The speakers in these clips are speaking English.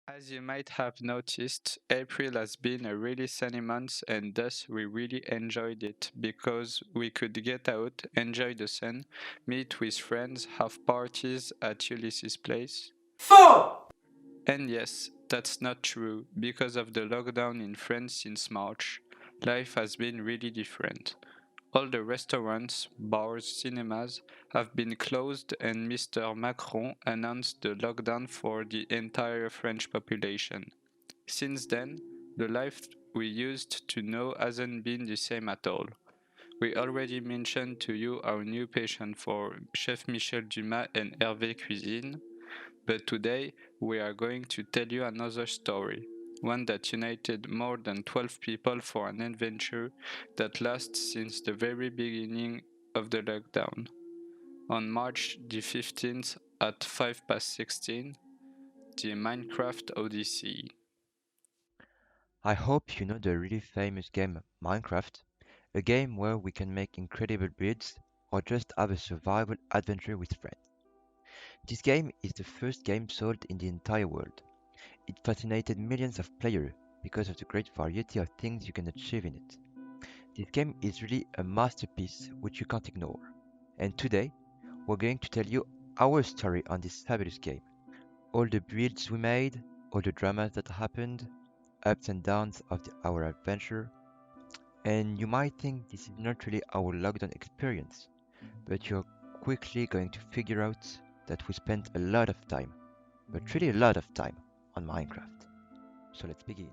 As you might have noticed, April has been a really sunny month and thus we really enjoyed it because we could get out, enjoy the sun, meet with friends, have parties at Ulysses' place. And yes, that's not true. Because of the lockdown in France since March, life has been really different. All the restaurants, bars, cinemas have been closed, and Mr. Macron announced the lockdown for the entire French population. Since then, the life we used to know hasn't been the same at all. We already mentioned to you our new passion for Chef Michel Dumas and Hervé Cuisine, but today we are going to tell you another story, one that united more than 12 people for an adventure that lasts since the very beginning of the lockdown. On March the 15th at 5 past 16, the Minecraft Odyssey. I hope you know the really famous game Minecraft, a game where we can make incredible builds or just have a survival adventure with friends. This game is the first game sold in the entire world. It fascinated millions of players because of the great variety of things you can achieve in it. This game is really a masterpiece which you can't ignore. And today, we're going to tell you our story on this fabulous game. All the builds we made, all the dramas that happened, ups and downs of our adventure. And you might think this is not really our lockdown experience, but you're quickly going to figure out that we spent a lot of time, but really a lot of time, on Minecraft. So let's begin.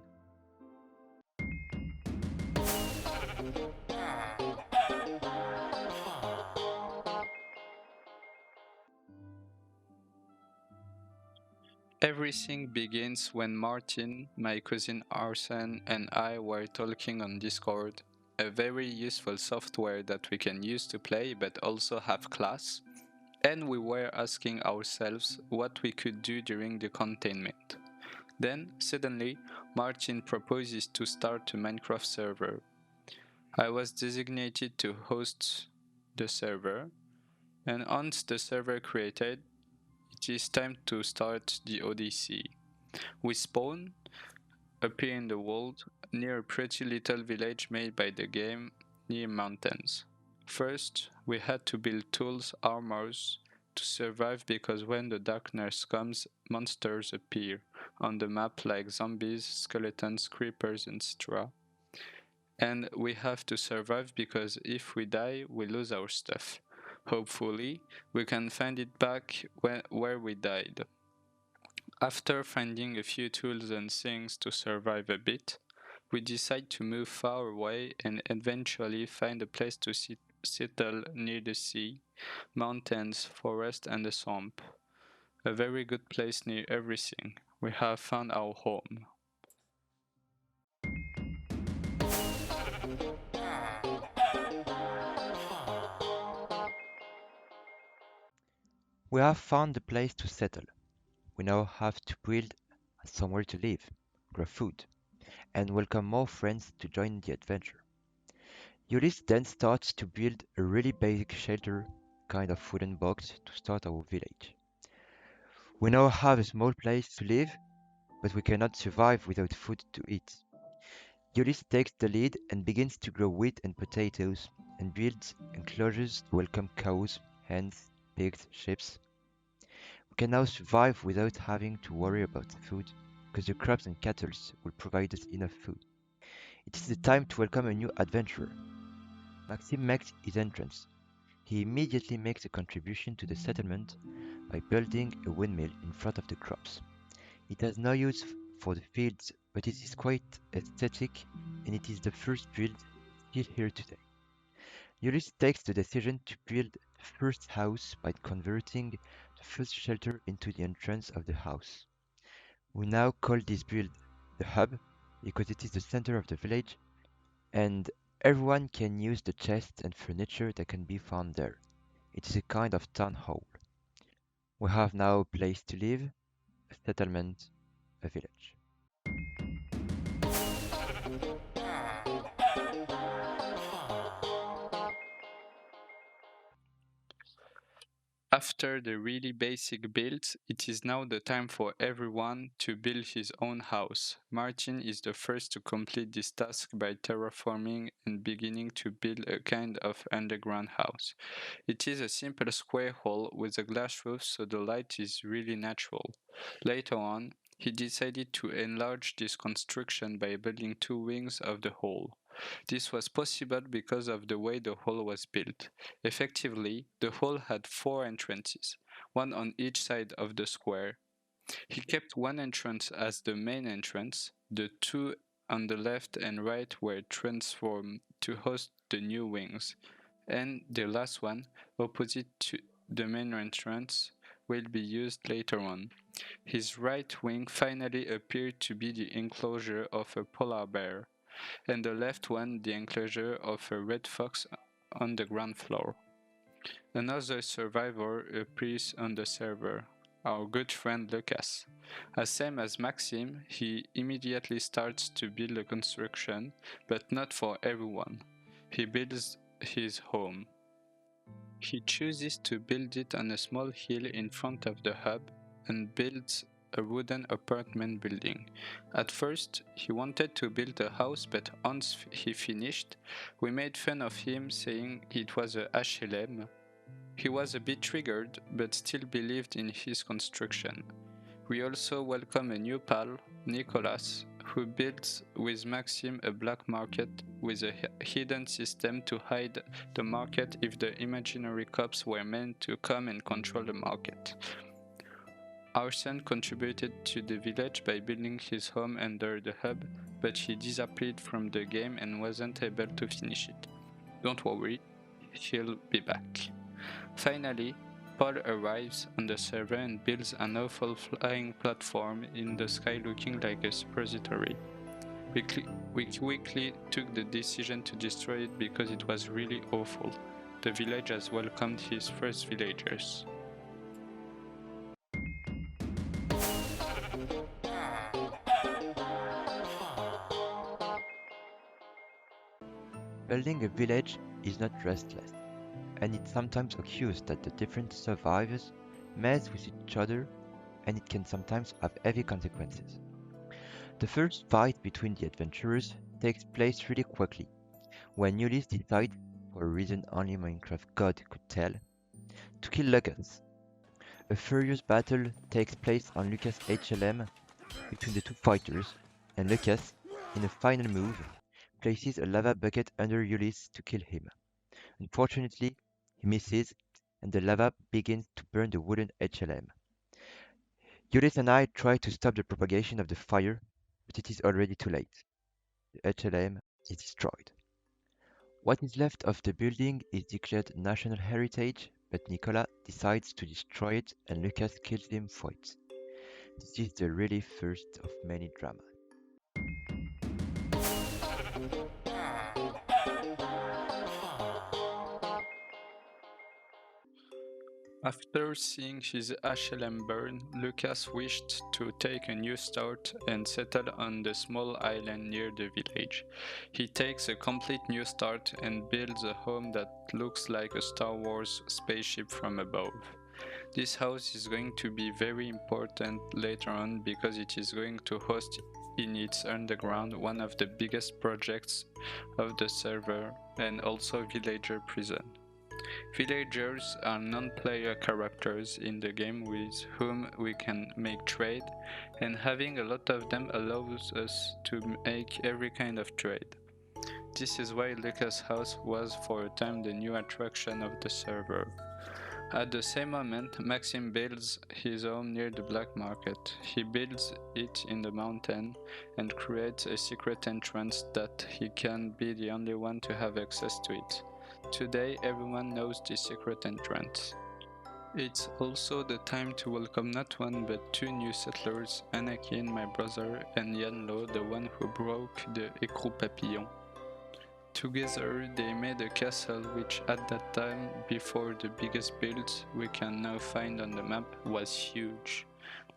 Everything begins when Martin, my cousin Arsène, and I were talking on Discord, a very useful software that we can use to play but also have class, and we were asking ourselves what we could do during the containment. Then, suddenly, Martin proposes to start a Minecraft server. I was designated to host the server, and once the server created, it is time to start the Odyssey. We spawn, appear in the world, near a pretty little village made by the game near mountains. First, we had to build tools, armors, to survive because when the darkness comes, monsters appear on the map like zombies, skeletons, creepers, etc. And we have to survive because if we die, we lose our stuff. Hopefully, we can find it back where we died. After finding a few tools and things to survive a bit, we decide to move far away and eventually find a place to settle near the sea, mountains, forest, and a swamp. A very good place near everything. We have found our home. We have found a place to settle. We now have to build somewhere to live, grow food, and welcome more friends to join the adventure. Ulyss then starts to build a really basic shelter, kind of wooden box to start our village. We now have a small place to live, but we cannot survive without food to eat. Ulyss takes the lead and begins to grow wheat and potatoes and builds enclosures to welcome cows, hens, pigs, sheep. We can now survive without having to worry about food because the crops and cattle will provide us enough food. It is the time to welcome a new adventurer. Maxime makes his entrance. He immediately makes a contribution to the settlement by building a windmill in front of the crops. It has no use for the fields, but it is quite aesthetic and it is the first build still here today. Ulyss takes the decision to build the first house by converting the first shelter into the entrance of the house. We now call this build the hub because it is the center of the village and everyone can use the chests and furniture that can be found there. It is a kind of town hall. We have now a place to live, a settlement, a village. After the really basic builds, it is now the time for everyone to build his own house. Martin is the first to complete this task by terraforming and beginning to build a kind of underground house. It is a simple square hole with a glass roof, so the light is really natural. Later on, he decided to enlarge this construction by building two wings of the hole. This was possible because of the way the hole was built. Effectively, the hole had four entrances, one on each side of the square. He kept one entrance as the main entrance. The two on the left and right were transformed to host the new wings, and the last one, opposite to the main entrance, will be used later on. His right wing finally appeared to be the enclosure of a polar bear, and the left one the enclosure of a red fox on the ground floor. Another survivor appears on the server, our good friend Lucas. As same as Maxime, he immediately starts to build a construction, but not for everyone. He builds his home. He chooses to build it on a small hill in front of the hub and builds a wooden apartment building. At first, he wanted to build a house, but once he finished, we made fun of him saying it was a HLM. He was a bit triggered, but still believed in his construction. We also welcome a new pal, Nicolas, who builds with Maxime a black market with a hidden system to hide the market if the imaginary cops were meant to come and control the market. Arsène contributed to the village by building his home under the hub, but he disappeared from the game and wasn't able to finish it. Don't worry, he'll be back. Finally, Paul arrives on the server and builds an awful flying platform in the sky looking like a suppository. We quickly took the decision to destroy it because it was really awful. The village has welcomed his first villagers. Building a village is not restless, and it sometimes occurs that the different survivors mess with each other, and it can sometimes have heavy consequences. The first fight between the adventurers takes place really quickly, when Ulysse decides, for a reason only Minecraft God could tell, to kill Lucas. A furious battle takes place on Lucas' HLM between the two fighters, and Lucas, in a final move, places a lava bucket under Ulysse to kill him. Unfortunately, he misses, and the lava begins to burn the wooden HLM. Ulysse and I try to stop the propagation of the fire, but it is already too late. The HLM is destroyed. What is left of the building is declared National Heritage, but Nicolas decides to destroy it and Lucas kills him for it. This is the really first of many dramas. After seeing his HLM burn, Lucas wished to take a new start and settle on the small island near the village. He takes a complete new start and builds a home that looks like a Star Wars spaceship from above. This house is going to be very important later on because it is going to host in its underground one of the biggest projects of the server and also villager prison. Villagers are non-player characters in the game with whom we can make trade, and having a lot of them allows us to make every kind of trade. This is why Lucas' house was for a time the new attraction of the server. At the same moment, Maxime builds his home near the black market. He builds it in the mountain and creates a secret entrance that he can be the only one to have access to it. Today, everyone knows this secret entrance. It's also the time to welcome not one but two new settlers, Anakin, my brother, and Yanlo, the one who broke the écrou papillon. Together, they made a castle which at that time, before the biggest builds we can now find on the map, was huge.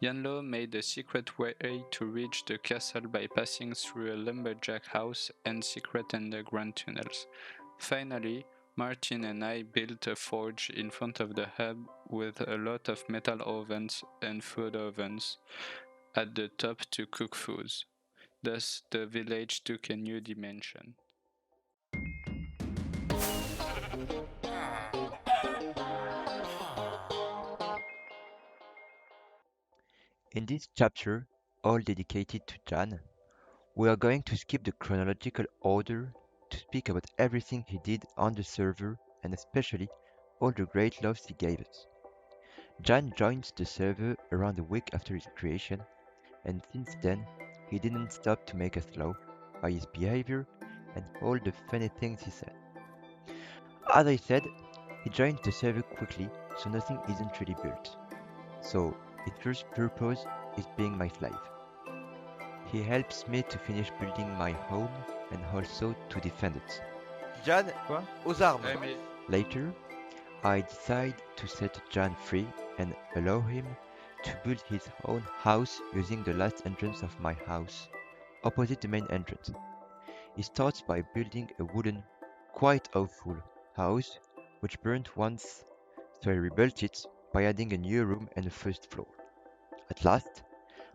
Yanlo made a secret way to reach the castle by passing through a lumberjack house and secret underground tunnels. Finally, Martin and I built a forge in front of the hub with a lot of metal ovens and food ovens at the top to cook foods. Thus, the village took a new dimension. In this chapter, all dedicated to Jan, we are going to skip the chronological order to speak about everything he did on the server and especially all the great loves he gave us. Jan joined the server around a week after his creation, and since then, he didn't stop to make us laugh by his behavior and all the funny things he said. As I said, he joined the server quickly, so nothing isn't really built. So, his first purpose is being my slave. He helps me to finish building my home and also to defend it. Jan, Quoi? aux armes. Hey, mais Later, I decide to set Jan free and allow him to build his own house using the last entrance of my house, opposite the main entrance. He starts by building a wooden, quite awful house, which burnt once, so I rebuilt it by adding a new room and a first floor. At last,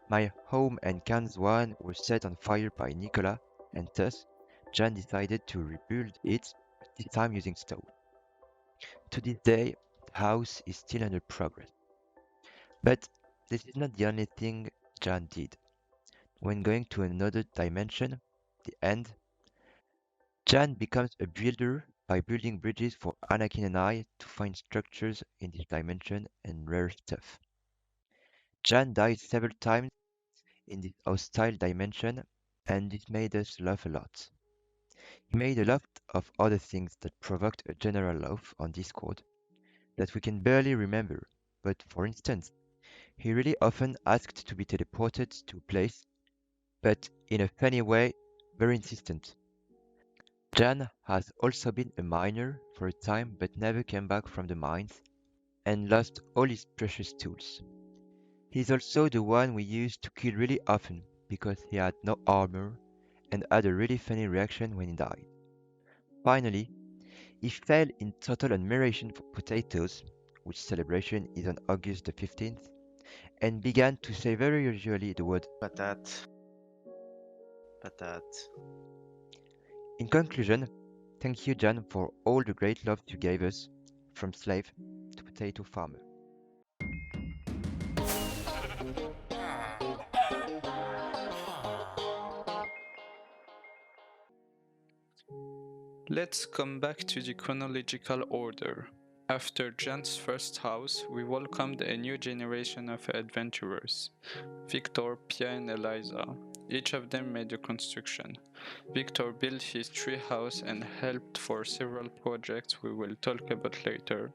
my home and Cannes one were set on fire by Nicolas, and thus Jan decided to rebuild it, this time using stone. To this day, the house is still under progress. But this is not the only thing Jan did. When going to another dimension, the end, Jan becomes a builder by building bridges for Anakin and I to find structures in this dimension and rare stuff. Jan died several times in this hostile dimension, and this made us laugh a lot. He made a lot of other things that provoked a general laugh on Discord that we can barely remember, but for instance, he really often asked to be teleported to a place, but in a funny way, very insistent. Jan has also been a miner for a time but never came back from the mines and lost all his precious tools. He's also the one we used to kill really often because he had no armor and had a really funny reaction when he died. Finally, he fell in total admiration for potatoes, which celebration is on August the 15th, and began to say very usually the word Patate. Patate. in conclusion. Thank you, Jan, for all the great love you gave us, from slave to potato farmer. let's come back to the chronological order. After Jan's first house, we welcomed a new generation of adventurers, Victor, Pia and Elisa. Each of them made a construction. Victor built his tree house and helped for several projects we will talk about later.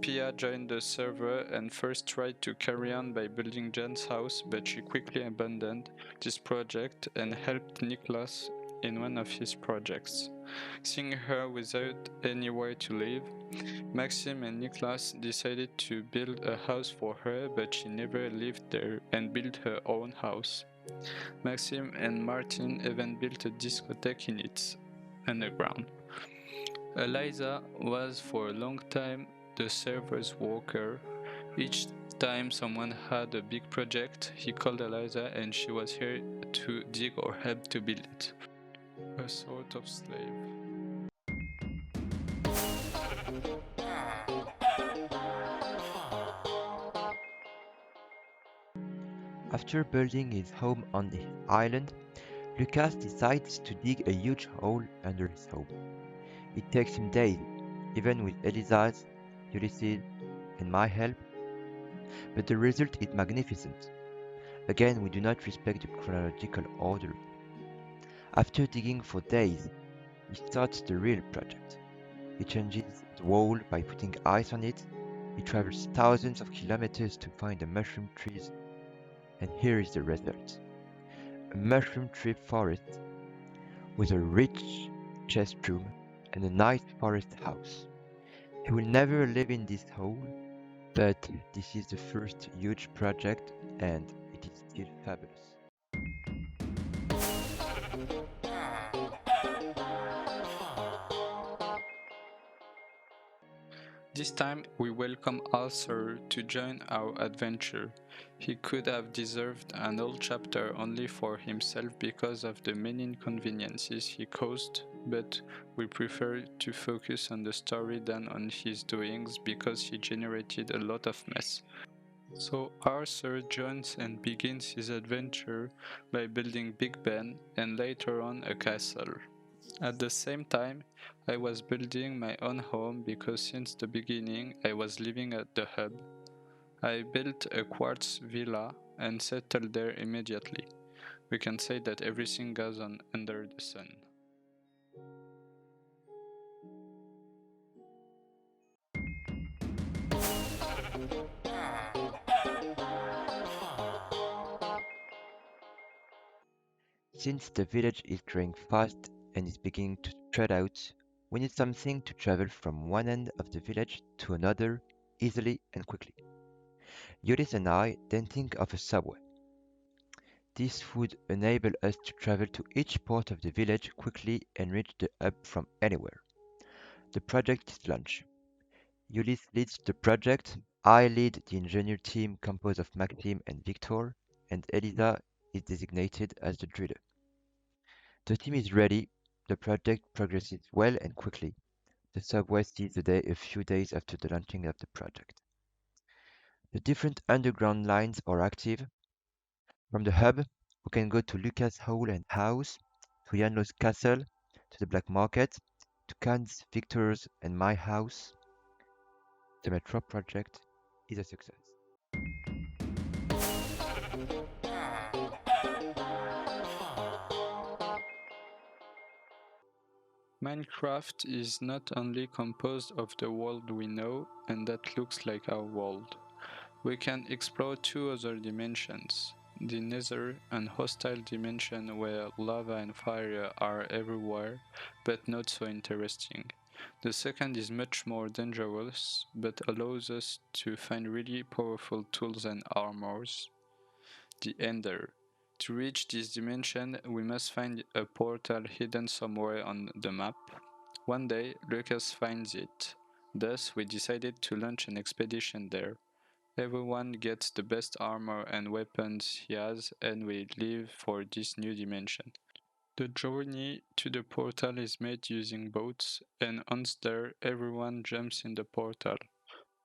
Pia joined the server and first tried to carry on by building Jan's house, but she quickly abandoned this project and helped Nicolas in one of his projects. Seeing her without anywhere to live, Maxime and Nicolas decided to build a house for her, but she never lived there and built her own house. Maxime and Martin even built a discotheque in its underground. Elisa was for a long time the server's worker. Each time someone had a big project, he called Elisa and she was here to dig or help to build it. A sort of slave. After building his home on the island, Lucas decides to dig a huge hole under his home. It takes him days, even with Elisa's, Ulysses, and my help, but the result is magnificent. Again, we do not respect the chronological order. After digging for days, he starts the real project. He changes the wall by putting ice on it. He travels thousands of kilometers to find the mushroom trees, and here is the result. A mushroom tree forest with a rich chest room and a nice forest house. He will never live in this hole, but this is the first huge project and it is still fabulous. This time we welcome Arthur to join our adventure. He could have deserved an whole chapter only for himself because of the many inconveniences he caused, but we prefer to focus on the story than on his doings because he generated a lot of mess. So Arthur joins and begins his adventure by building Big Ben and later on a castle. At the same time, I was building my own home because since the beginning I was living at the hub. I built a quartz villa and settled there immediately. We can say that everything goes on under the sun. Since the village is growing fast and is beginning to spread out, we need something to travel from one end of the village to another easily and quickly. Yodis and I then think of a subway. This would enable us to travel to each part of the village quickly and reach the hub from anywhere. The project is launched. Ulysse leads the project, I lead the engineer team composed of Maxime and Victor, and Elisa is designated as the driller. The team is ready, the project progresses well and quickly. The subway sees the day a few days after the launching of the project. The different underground lines are active. From the hub, we can go to Lucas' Hall and House, to Yanlo's Castle, to the Black Market, to Khan's, Victor's, and my house. The metro project is a success. Minecraft is not only composed of the world we know and that looks like our world. We can explore two other dimensions. The Nether, an hostile dimension where lava and fire are everywhere, but not so interesting. The second is much more dangerous, but allows us to find really powerful tools and armors. The Ender. To reach this dimension, we must find a portal hidden somewhere on the map. One day, Lucas finds it. Thus, we decided to launch an expedition there. Everyone gets the best armor and weapons he has, and we leave for this new dimension. The journey to the portal is made using boats, and once there, everyone jumps in the portal.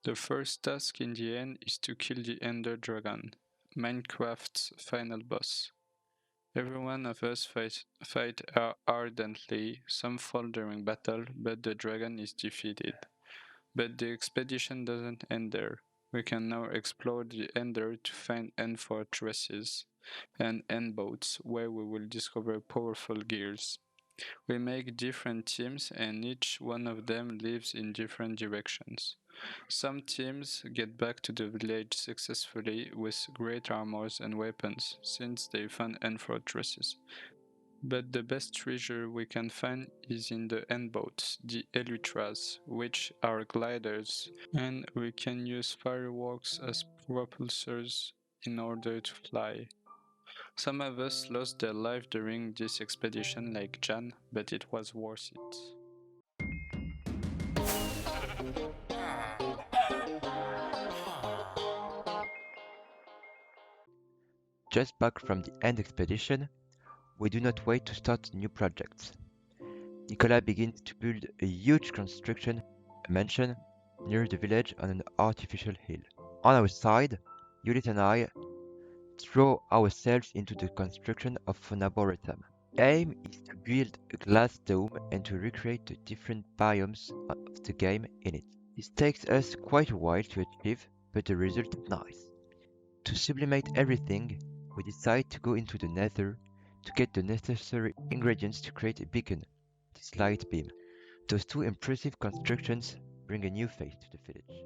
The first task in the end is to kill the Ender Dragon, Minecraft's final boss. Every one of us fight ardently, some fall during battle, but the dragon is defeated. But the expedition doesn't end there. We can now explore the Ender to find end fortresses and end boats where we will discover powerful gears. We make different teams and each one of them lives in different directions. Some teams get back to the village successfully with great armors and weapons since they found end fortresses. But the best treasure we can find is in the end boats, the elytras, which are gliders, and we can use fireworks as propulsors in order to fly. Some of us lost their life during this expedition like Jan, but it was worth it. Just back from the end expedition, we do not wait to start new projects. Nicolas begins to build a huge construction, a mansion, near the village on an artificial hill. On our side, Judith and I throw ourselves into the construction of an arboretum. Aim is to build a glass dome and to recreate the different biomes of the game in it. This takes us quite a while to achieve, but the result is nice. To sublimate everything, we decide to go into the nether to get the necessary ingredients to create a beacon, this light beam. Those two impressive constructions bring a new face to the village.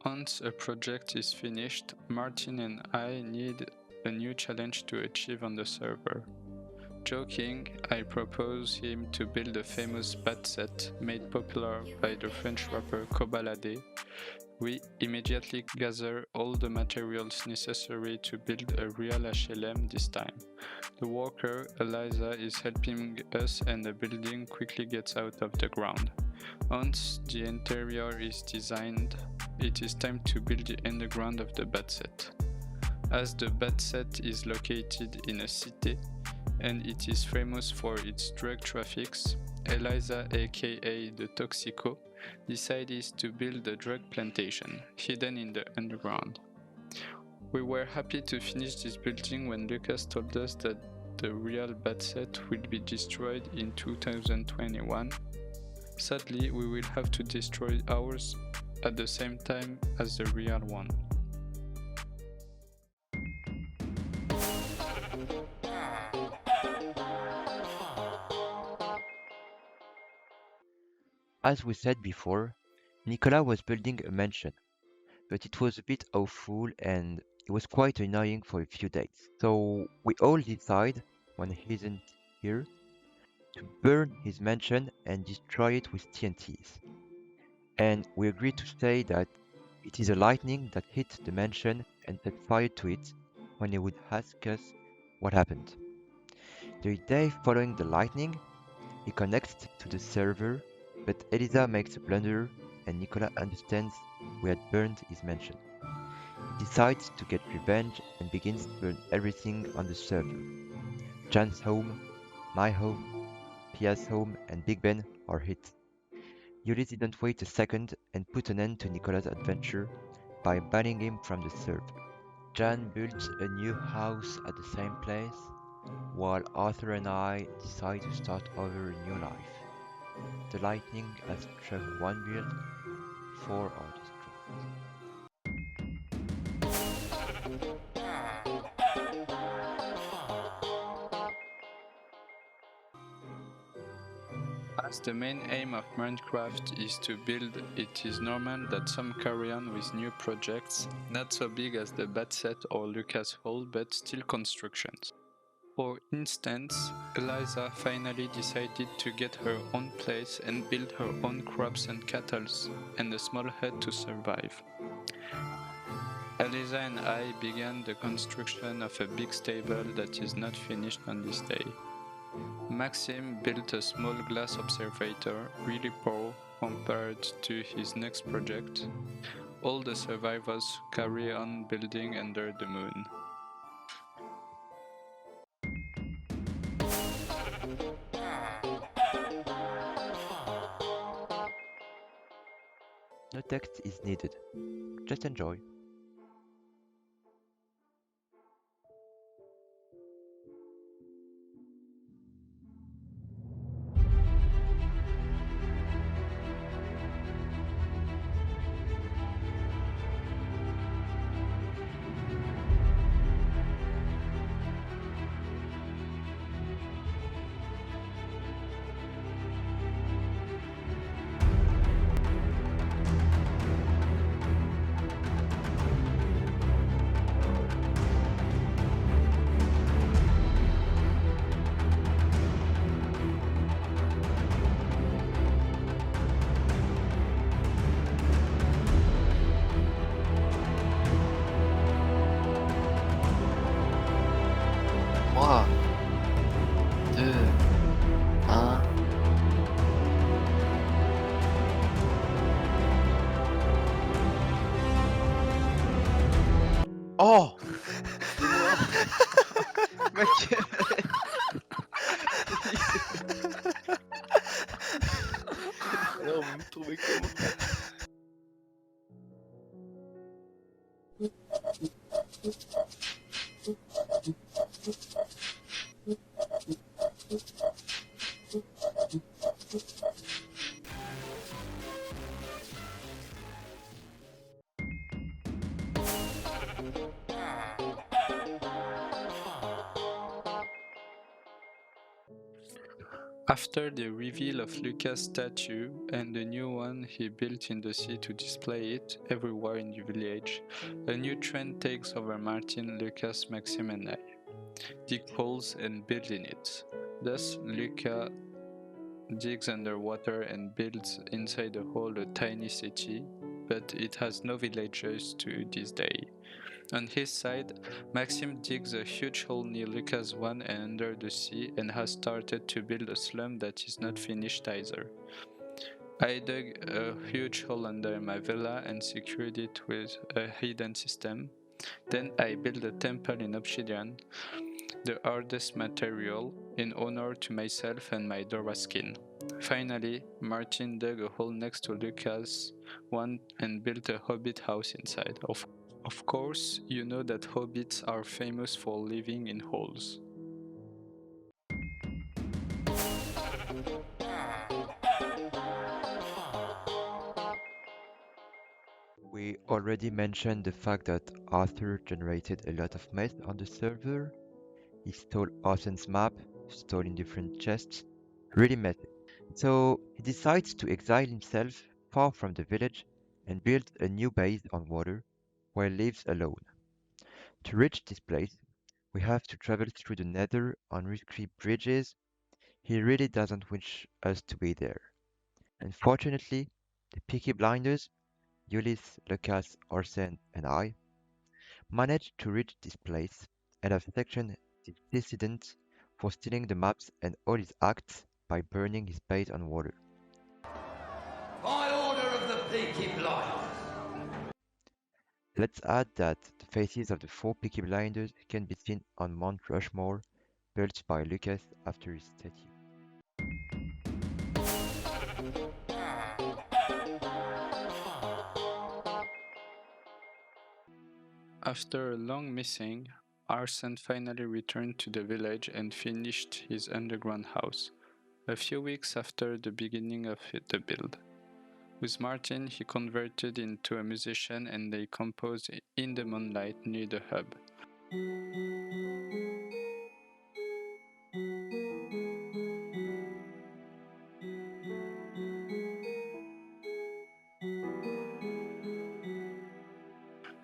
Once a project is finished, Martin and I need a new challenge to achieve on the server. Joking, I propose him to build a famous bat set made popular by the French rapper Kobalade. We immediately gather all the materials necessary to build a real HLM this time. The worker, Elisa, is helping us and the building quickly gets out of the ground. Once the interior is designed, it is time to build the underground of the bed set. As the bed set is located in a city and it is famous for its drug traffics, Elisa, aka the Toxico, decided to build a drug plantation hidden in the underground. We were happy to finish this building when Lucas told us that the real bed set will be destroyed in 2021. Sadly, we will have to destroy ours at the same time as the real one. As we said before, Nicolas was building a mansion, but it was a bit awful and it was quite annoying for a few days. So we all decide, when he isn't here, to burn his mansion and destroy it with TNTs. And we agreed to say that it is a lightning that hit the mansion and set fire to it when he would ask us what happened. The day following the lightning, he connects to the server, but Elisa makes a blunder and Nicolas understands we had burned his mansion. He decides to get revenge and begins to burn everything on the server. Jan's home, my home, Pia's home, and Big Ben are hit. Yuli didn't wait a second and put an end to Nicolas' adventure by banning him from the server. Jan builds a new house at the same place, while Arthur and I decide to start over a new life. The lightning has struck one build, 4 are destroyed. As the main aim of Minecraft is to build, it is normal that some carry on with new projects, not so big as the bed set or Lucas Hall, but still constructions. For instance, Elisa finally decided to get her own place and build her own crops and cattle, and a small hut to survive. Elisa and I began the construction of a big stable that is not finished on this day. Maxime built a small glass observator, really poor compared to his next project. All the survivors carry on building under the moon. No text is needed, just enjoy. Trois, deux, un. Oh! C'est moi! Mec! Alors, vous me trouvez comment? After the reveal of Lucas' statue and the new one he built in the sea to display it everywhere in the village, a new trend takes over Martin, Lucas, Maxime and I. Dig holes and build in it. Thus, Lucas digs underwater and builds inside the hole a tiny city, but it has no villagers to this day. On his side, Maxime digs a huge hole near Lucas' one and under the sea and has started to build a slum that is not finished either. I dug a huge hole under my villa and secured it with a hidden system. Then I built a temple in obsidian, the hardest material, in honor to myself and my Dora skin. Finally, Martin dug a hole next to Lucas' one and built a hobbit house inside. Of course, you know that hobbits are famous for living in holes. We already mentioned the fact that Arthur generated a lot of mess on the server. He stole Arsène's map, stole in different chests, really messy. So he decides to exile himself far from the village and build a new base on water where he lives alone. To reach this place, we have to travel through the nether on risky bridges. He really doesn't wish us to be there. Unfortunately, the Peaky Blinders, Ulysse, Lucas, Arsène, and I, managed to reach this place and have sectioned the dissident for stealing the maps and all his acts by burning his base on water. By order of the Peaky Blinders. Let's add that the faces of the four Peaky Blinders can be seen on Mount Rushmore, built by Lucas after his statue. After a long missing, Arsène finally returned to the village and finished his underground house, a few weeks after the beginning of the build. With Martin, he converted into a musician and they composed in the moonlight near the hub.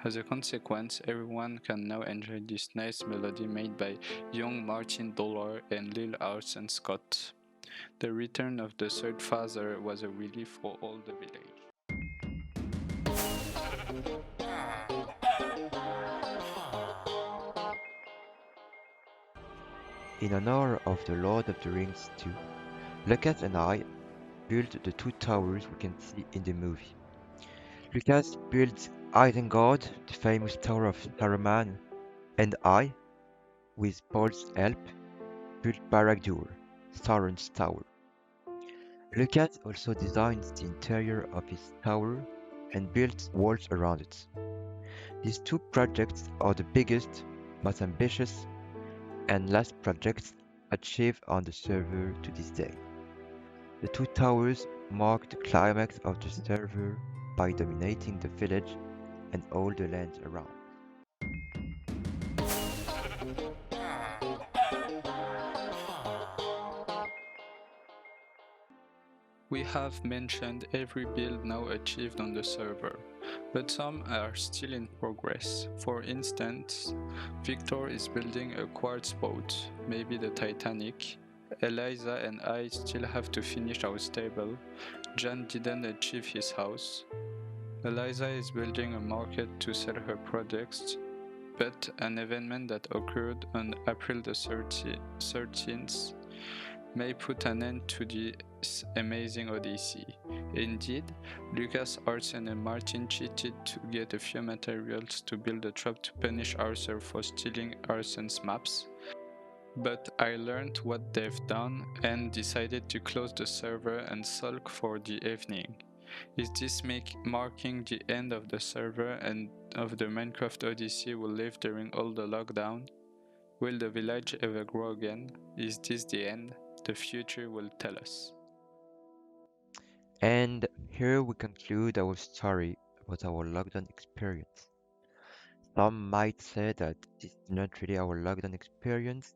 As a consequence, everyone can now enjoy this nice melody made by young Martin Dollar and Lil Arsène Scott. The return of the third father was a relief for all the village. In honor of the Lord of the Rings 2, Lucas and I built the two towers we can see in the movie. Lucas built Isengard, the famous Tower of Saruman, and I, with Paul's help, built Barad-dûr, Sauron's tower. Lucas also designed the interior of his tower and built walls around it. These two projects are the biggest, most ambitious, and last projects achieved on the server to this day. The two towers mark the climax of the server by dominating the village and all the land around. We have mentioned every build now achieved on the server, but some are still in progress. For instance, Victor is building a quartz boat, maybe the Titanic. Elisa and I still have to finish our stable. Jan didn't achieve his house. Elisa is building a market to sell her products, but an event that occurred on April the 13th may put an end to this amazing Odyssey. Indeed, Lucas, Arsène, and Martin cheated to get a few materials to build a trap to punish Arthur for stealing Arsène's maps. But I learned what they've done and decided to close the server and sulk for the evening. Is this marking the end of the server and of the Minecraft Odyssey we lived during all the lockdown? Will the village ever grow again? Is this the end? The future will tell us. And here we conclude our story about our lockdown experience. Some might say that this is not really our lockdown experience,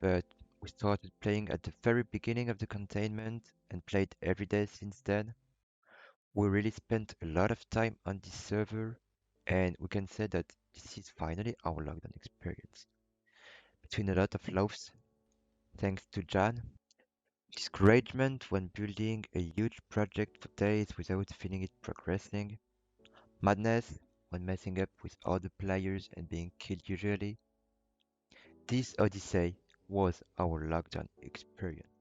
but we started playing at the very beginning of the containment and played every day since then. We really spent a lot of time on this server, and we can say that this is finally our lockdown experience. Between a lot of loves, thanks to Jan, discouragement when building a huge project for days without feeling it progressing, Madness when messing up with other players and being killed usually. This Odyssey was our lockdown experience.